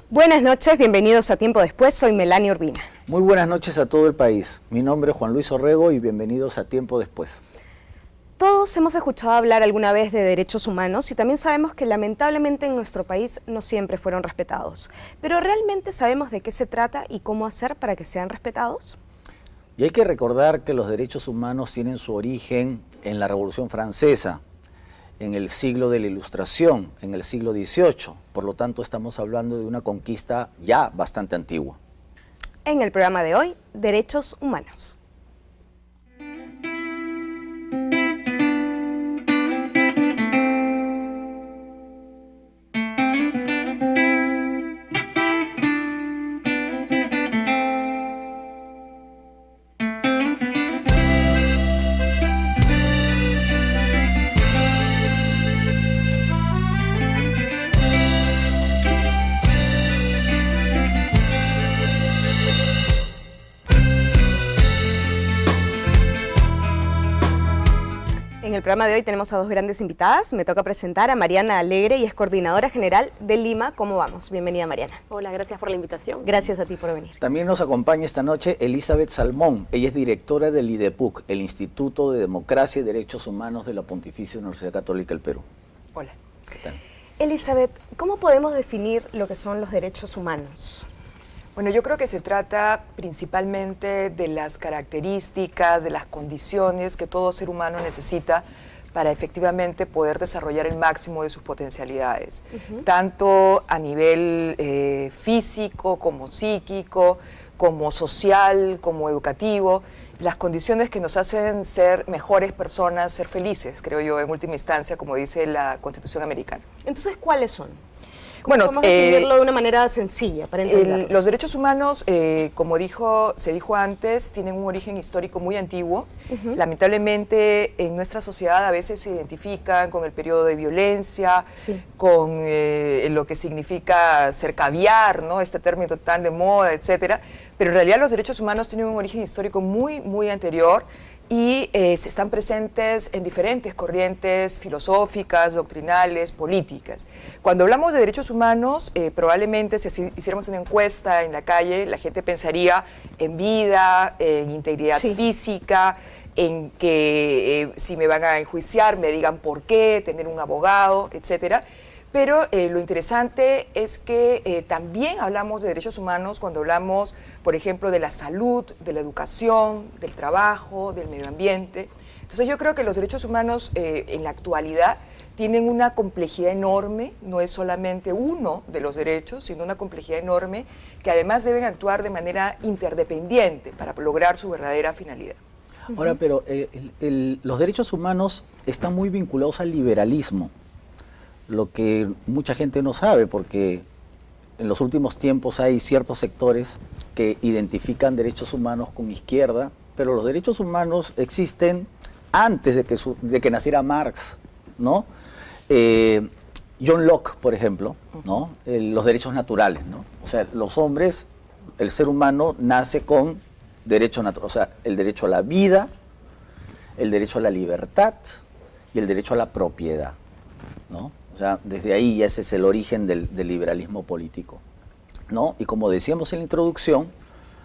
Buenas noches, bienvenidos a Tiempo Después, soy Melanie Urbina. Muy buenas noches a todo el país. Mi nombre es Juan Luis Orrego y bienvenidos a Tiempo Después. Todos hemos escuchado hablar alguna vez de derechos humanos y también sabemos que lamentablemente en nuestro país no siempre fueron respetados. Pero ¿realmente sabemos de qué se trata y cómo hacer para que sean respetados? Y hay que recordar que los derechos humanos tienen su origen en la Revolución Francesa, en el siglo de la Ilustración, en el siglo XVIII. Por lo tanto, estamos hablando de una conquista ya bastante antigua. En el programa de hoy, Derechos Humanos. En el programa de hoy tenemos a dos grandes invitadas. Me toca presentar a Mariana Alegre y es coordinadora general de Lima. ¿Cómo vamos? Bienvenida, Mariana. Hola, gracias por la invitación. Gracias a ti por venir. También nos acompaña esta noche Elizabeth Salmón. Ella es directora del IDEPUC, el Instituto de Democracia y Derechos Humanos de la Pontificia Universidad Católica del Perú. Hola. ¿Qué tal? Elizabeth, ¿cómo podemos definir lo que son los derechos humanos? Bueno, yo creo que se trata principalmente de las características, de las condiciones que todo ser humano necesita para efectivamente poder desarrollar el máximo de sus potencialidades, tanto a nivel físico, como psíquico, como social, como educativo, las condiciones que nos hacen ser mejores personas, ser felices, creo yo, en última instancia, como dice la Constitución americana. Entonces, ¿cuáles son? Bueno, vamos a definirlo de una manera sencilla para entenderlo. Los derechos humanos, como se dijo antes, tienen un origen histórico muy antiguo. Lamentablemente, en nuestra sociedad a veces se identifican con el periodo de violencia, con lo que significa ser caviar, ¿no? Este término tan de moda, etcétera. Pero en realidad los derechos humanos tienen un origen histórico muy, muy anterior y están presentes en diferentes corrientes filosóficas, doctrinales, políticas. Cuando hablamos de derechos humanos, probablemente si hiciéramos una encuesta en la calle, la gente pensaría en vida, en integridad física, en que si me van a enjuiciar me digan por qué, tener un abogado, etcétera. Pero lo interesante es que también hablamos de derechos humanos cuando hablamos, por ejemplo, de la salud, de la educación, del trabajo, del medio ambiente. Entonces yo creo que los derechos humanos en la actualidad tienen una complejidad enorme, no es solamente uno de los derechos, sino una complejidad enorme que además deben actuar de manera interdependiente para lograr su verdadera finalidad. Ahora, pero los derechos humanos están muy vinculados al liberalismo, lo que mucha gente no sabe, porque en los últimos tiempos hay ciertos sectores que identifican derechos humanos con izquierda, pero los derechos humanos existen antes de que naciera Marx, ¿no? John Locke, por ejemplo, ¿no? Los derechos naturales, ¿no? O sea, los hombres, el ser humano nace con derechos naturales, o sea, el derecho a la vida, el derecho a la libertad y el derecho a la propiedad, ¿no? O sea, desde ahí ya ese es el origen del liberalismo político, ¿no? Y como decíamos en la introducción,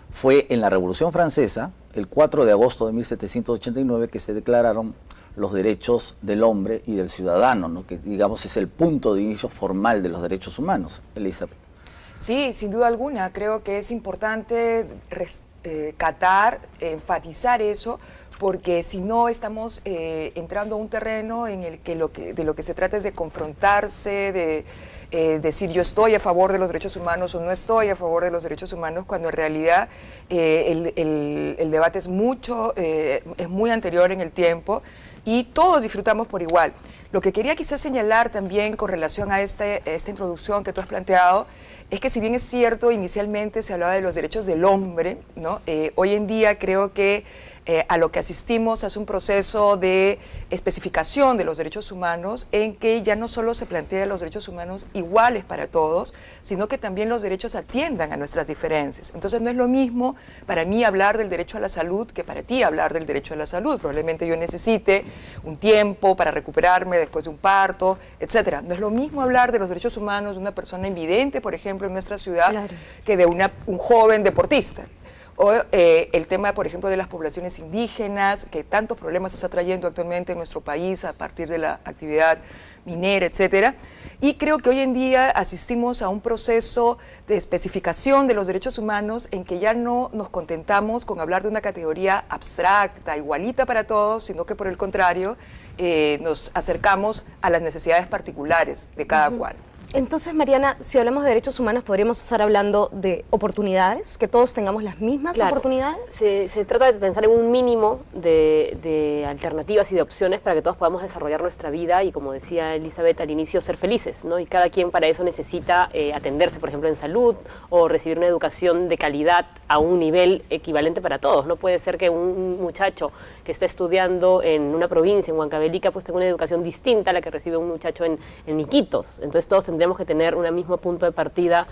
fue en la Revolución Francesa, el 4 de agosto de 1789, que se declararon los derechos del hombre y del ciudadano, ¿no? Que digamos es el punto de inicio formal de los derechos humanos. Elizabeth. Sí, sin duda alguna, creo que es importante enfatizar eso, porque si no estamos entrando a un terreno en el que de lo que se trata es de confrontarse, de decir yo estoy a favor de los derechos humanos o no estoy a favor de los derechos humanos, cuando en realidad el debate es muy anterior en el tiempo y todos disfrutamos por igual. Lo que quería quizás señalar también con relación a esta introducción que tú has planteado es que si bien es cierto, inicialmente se hablaba de los derechos del hombre, ¿no? Hoy en día creo que a lo que asistimos es un proceso de especificación de los derechos humanos en que ya no solo se plantean los derechos humanos iguales para todos, sino que también los derechos atiendan a nuestras diferencias. Entonces no es lo mismo para mí hablar del derecho a la salud que para ti hablar del derecho a la salud. Probablemente yo necesite un tiempo para recuperarme después de un parto, etcétera. No es lo mismo hablar de los derechos humanos de una persona invidente, por ejemplo, en nuestra ciudad, claro, que de un joven deportista. O el tema, por ejemplo, de las poblaciones indígenas, que tantos problemas está trayendo actualmente en nuestro país a partir de la actividad minera, etcétera. Y creo que hoy en día asistimos a un proceso de especificación de los derechos humanos en que ya no nos contentamos con hablar de una categoría abstracta, igualita para todos, sino que por el contrario nos acercamos a las necesidades particulares de cada cual. Entonces, Mariana, si hablamos de derechos humanos, ¿podríamos estar hablando de oportunidades? ¿Que todos tengamos las mismas oportunidades? Se trata de pensar en un mínimo de alternativas y de opciones para que todos podamos desarrollar nuestra vida y, como decía Elizabeth al inicio, ser felices, ¿no? Y cada quien para eso necesita atenderse, por ejemplo, en salud o recibir una educación de calidad a un nivel equivalente para todos. No puede ser que un muchacho que está estudiando en una provincia, en Huancavelica, pues tenga una educación distinta a la que recibe un muchacho en Iquitos. Entonces todos tendremos que tener un mismo punto de partida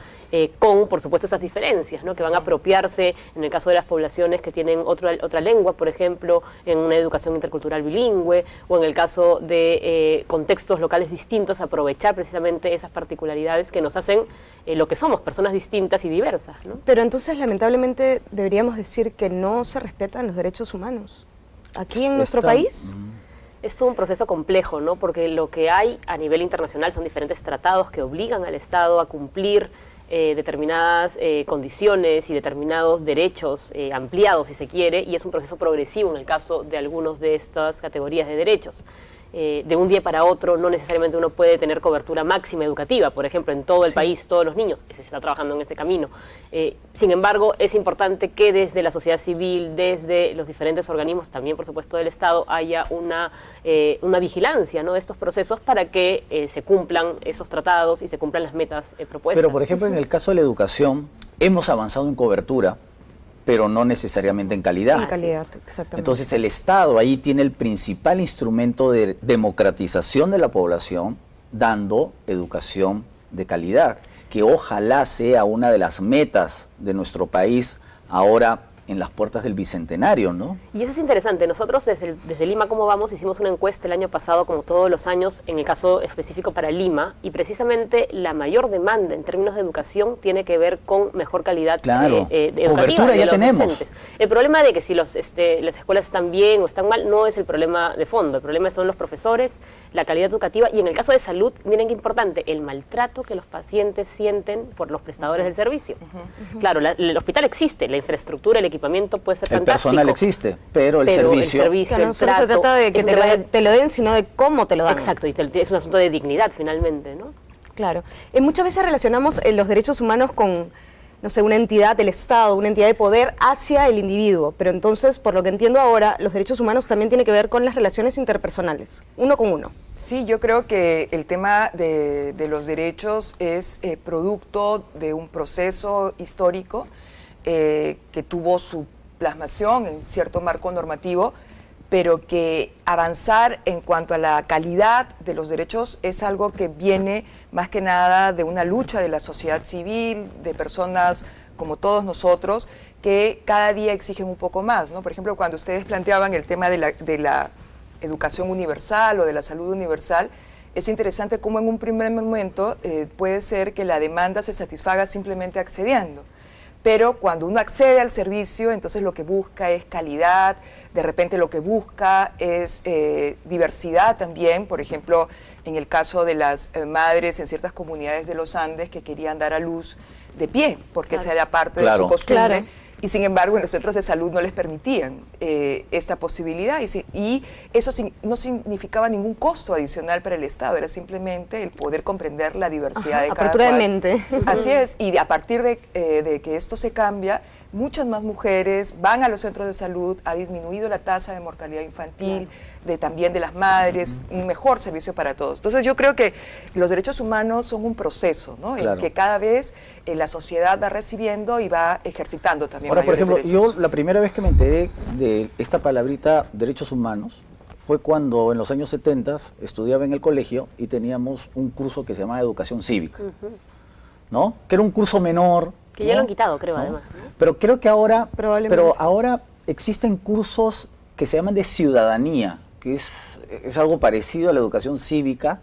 con, por supuesto, esas diferencias, ¿no? Que van a apropiarse, en el caso de las poblaciones que tienen otra lengua, por ejemplo, en una educación intercultural bilingüe, o en el caso de contextos locales distintos, aprovechar precisamente esas particularidades que nos hacen lo que somos, personas distintas y diversas, ¿no? Pero entonces, lamentablemente, deberíamos decir que no se respetan los derechos humanos aquí en nuestro país. Es todo un proceso complejo, ¿no? Porque lo que hay a nivel internacional son diferentes tratados que obligan al Estado a cumplir determinadas condiciones y determinados derechos ampliados, si se quiere, y es un proceso progresivo en el caso de algunas de estas categorías de derechos. De un día para otro no necesariamente uno puede tener cobertura máxima educativa, por ejemplo, en todo el país, todos los niños, se está trabajando en ese camino. Sin embargo, es importante que desde la sociedad civil, desde los diferentes organismos, también por supuesto del Estado, haya una vigilancia, ¿no?, de estos procesos para que se cumplan esos tratados y se cumplan las metas propuestas. Pero, por ejemplo, en el caso de la educación, hemos avanzado en cobertura, pero no necesariamente en calidad. En calidad, exactamente. Entonces el Estado ahí tiene el principal instrumento de democratización de la población, dando educación de calidad, que ojalá sea una de las metas de nuestro país ahora en las puertas del Bicentenario, ¿no? Y eso es interesante. Nosotros desde Lima Cómo Vamos hicimos una encuesta el año pasado, como todos los años, en el caso específico para Lima, y precisamente la mayor demanda en términos de educación tiene que ver con mejor calidad educativa. Cobertura ya tenemos. Docentes. El problema de que si las escuelas están bien o están mal no es el problema de fondo. El problema son los profesores, la calidad educativa, y en el caso de salud, miren qué importante, el maltrato que los pacientes sienten por los prestadores del servicio. Claro, el hospital existe, la infraestructura, el equipamiento puede ser fantástico. El personal existe, pero el servicio... Claro, no solo se trata de que te lo den, sino de cómo te lo dan. Exacto, y es un asunto de dignidad finalmente, ¿no? Claro. Muchas veces relacionamos los derechos humanos con, no sé, una entidad del Estado, una entidad de poder hacia el individuo, pero entonces, por lo que entiendo ahora, los derechos humanos también tienen que ver con las relaciones interpersonales, uno con uno. Sí, yo creo que el tema de los derechos es producto de un proceso histórico que tuvo su plasmación en cierto marco normativo, pero que avanzar en cuanto a la calidad de los derechos es algo que viene más que nada de una lucha de la sociedad civil, de personas como todos nosotros, que cada día exigen un poco más, ¿no? Por ejemplo, cuando ustedes planteaban el tema de la educación universal o de la salud universal, es interesante cómo en un primer momento puede ser que la demanda se satisfaga simplemente accediendo. Pero cuando uno accede al servicio, entonces lo que busca es calidad, de repente lo que busca es diversidad también, por ejemplo, en el caso de las madres en ciertas comunidades de los Andes que querían dar a luz de pie, porque esa era parte de su costumbre, y sin embargo en los centros de salud no les permitían esta posibilidad, y eso no significaba ningún costo adicional para el Estado, era simplemente el poder comprender la diversidad de cada apertura cual. de mente. Así es, y a partir de que esto se cambia, muchas más mujeres van a los centros de salud, ha disminuido la tasa de mortalidad infantil, también de las madres, un mejor servicio para todos. Entonces yo creo que los derechos humanos son un proceso, ¿no? Claro. En que cada vez la sociedad va recibiendo y va ejercitando también. Ahora, por mayores ejemplo, derechos. yo la primera vez que me enteré de esta palabrita derechos humanos fue cuando en los años 70 estudiaba en el colegio y teníamos un curso que se llamaba Educación Cívica, ¿no? Que era un curso menor. Que ya ¿no? lo han quitado, creo, ¿no? además, ¿no? Pero creo que ahora, Probablemente. ahora existen cursos que se llaman de ciudadanía, que es algo parecido a la educación cívica,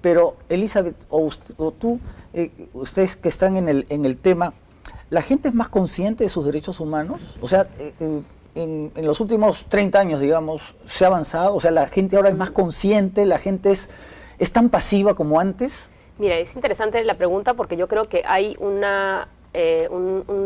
pero Elizabeth, o tú, ustedes que están en el tema, ¿la gente es más consciente de sus derechos humanos? O sea, en los últimos 30 años, digamos, se ha avanzado, o sea, la gente ahora es más consciente, la gente es tan pasiva como antes. Mira, es interesante la pregunta porque yo creo que hay un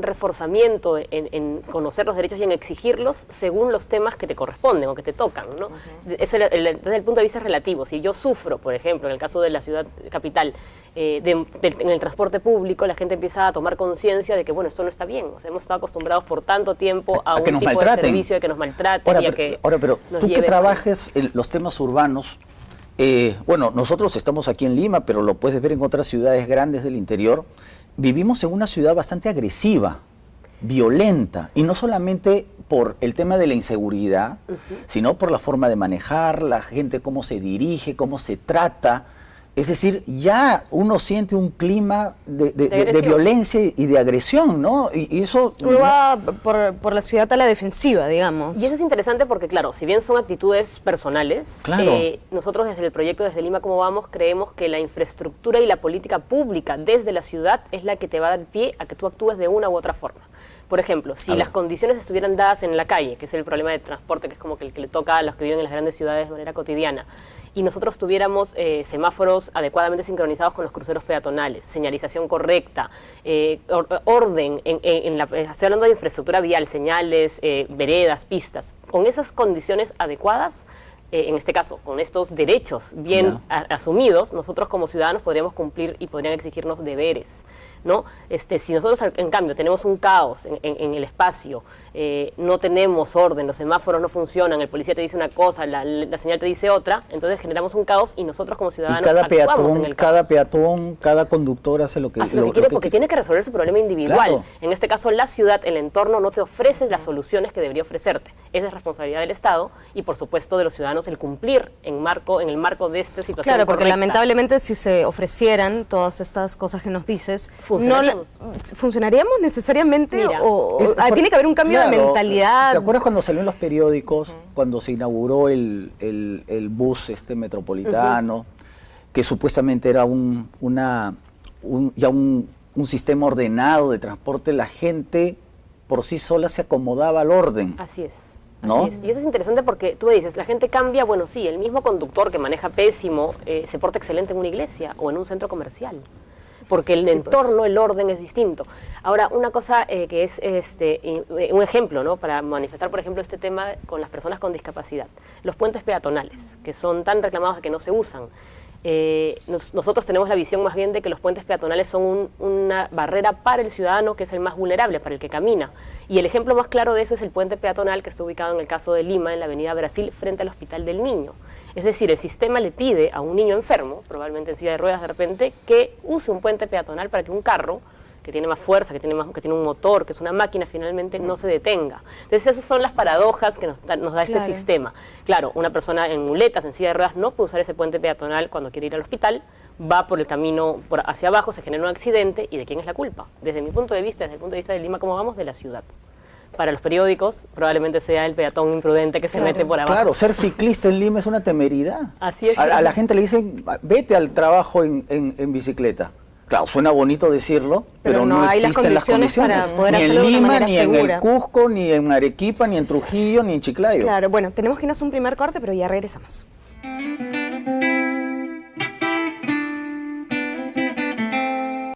reforzamiento en conocer los derechos y en exigirlos según los temas que te corresponden o que te tocan, ¿no? Desde el punto de vista relativo. Si yo sufro, por ejemplo, en el caso de la ciudad capital, en el transporte público, la gente empieza a tomar conciencia de que, bueno, esto no está bien. O sea, hemos estado acostumbrados por tanto tiempo a un que nos tipo maltraten. de servicio, de que nos maltraten y a que pero nos tú que lleven trabajes en los temas urbanos, bueno, nosotros estamos aquí en Lima, pero lo puedes ver en otras ciudades grandes del interior. Vivimos en una ciudad bastante agresiva, violenta, y no solamente por el tema de la inseguridad, sino por la forma de manejar, la gente cómo se dirige, cómo se trata. Es decir, ya uno siente un clima de violencia y de agresión, ¿no? Y eso... Uno va por la ciudad a la defensiva, digamos. Y eso es interesante porque, claro, si bien son actitudes personales, Claro. Nosotros desde el proyecto, desde Lima Cómo Vamos, creemos que la infraestructura y la política pública desde la ciudad es la que te va a dar pie a que tú actúes de una u otra forma. Por ejemplo, si las condiciones estuvieran dadas en la calle, que es el problema de transporte, que es como que el que le toca a los que viven en las grandes ciudades de manera cotidiana, y nosotros tuviéramos semáforos adecuadamente sincronizados con los cruceros peatonales, señalización correcta, orden, estoy hablando de infraestructura vial, señales, veredas, pistas, con esas condiciones adecuadas, en este caso, con estos derechos bien asumidos, nosotros como ciudadanos podríamos cumplir y podrían exigirnos deberes, ¿no? Si nosotros, en cambio, tenemos un caos en el espacio, no tenemos orden, los semáforos no funcionan, el policía te dice una cosa, la señal te dice otra, entonces generamos un caos y nosotros como ciudadanos actuamos en el caos. cada conductor hace lo que quiere, porque tiene que resolver su problema individual. Claro. En este caso, la ciudad, el entorno, no te ofrece las soluciones que debería ofrecerte. Esa es responsabilidad del Estado y, por supuesto, de los ciudadanos el cumplir en el marco de esta situación. Claro, porque correcta. lamentablemente si se ofrecieran todas estas cosas que nos dices, ¿funcionaríamos necesariamente? Mira, Tiene que haber un cambio de mentalidad. ¿Te acuerdas cuando salió en los periódicos, cuando se inauguró el bus metropolitano, que supuestamente era un sistema ordenado de transporte? La gente por sí sola se acomodaba al orden. Así es. ¿No? Así es. Y eso es interesante porque tú me dices, la gente cambia, bueno, sí, el mismo conductor que maneja pésimo se porta excelente en una iglesia o en un centro comercial, porque el entorno, el orden es distinto. Ahora, una cosa que es un ejemplo, ¿no? Para manifestar, por ejemplo, este tema con las personas con discapacidad. Los puentes peatonales, que son tan reclamados de que no se usan. Nosotros tenemos la visión más bien de que los puentes peatonales son una barrera para el ciudadano, que es el más vulnerable, para el que camina. Y el ejemplo más claro de eso es el puente peatonal que está ubicado en el caso de Lima, en la avenida Brasil, frente al Hospital del Niño. Es decir, el sistema le pide a un niño enfermo, probablemente en silla de ruedas de repente, que use un puente peatonal para que un carro que tiene más fuerza, que tiene un motor, que es una máquina, finalmente no se detenga. Entonces esas son las paradojas que nos da este sistema. Claro, una persona en muletas, en silla de ruedas, no puede usar ese puente peatonal cuando quiere ir al hospital, va por el camino hacia abajo, se genera un accidente, ¿y de quién es la culpa? Desde mi punto de vista, desde el punto de vista de Lima Cómo Vamos, de la ciudad. Para los periódicos, probablemente sea el peatón imprudente que se mete por abajo. Claro, ser ciclista en Lima es una temeridad. Así es. A la gente le dicen, vete al trabajo en bicicleta. Claro, suena bonito decirlo, pero no hay existen las condiciones. para poder ni en hacerlo de una Lima, manera ni segura. en el Cusco, ni en Arequipa, ni en Trujillo, ni en Chiclayo. Claro, bueno, tenemos que irnos a un primer corte, pero ya regresamos.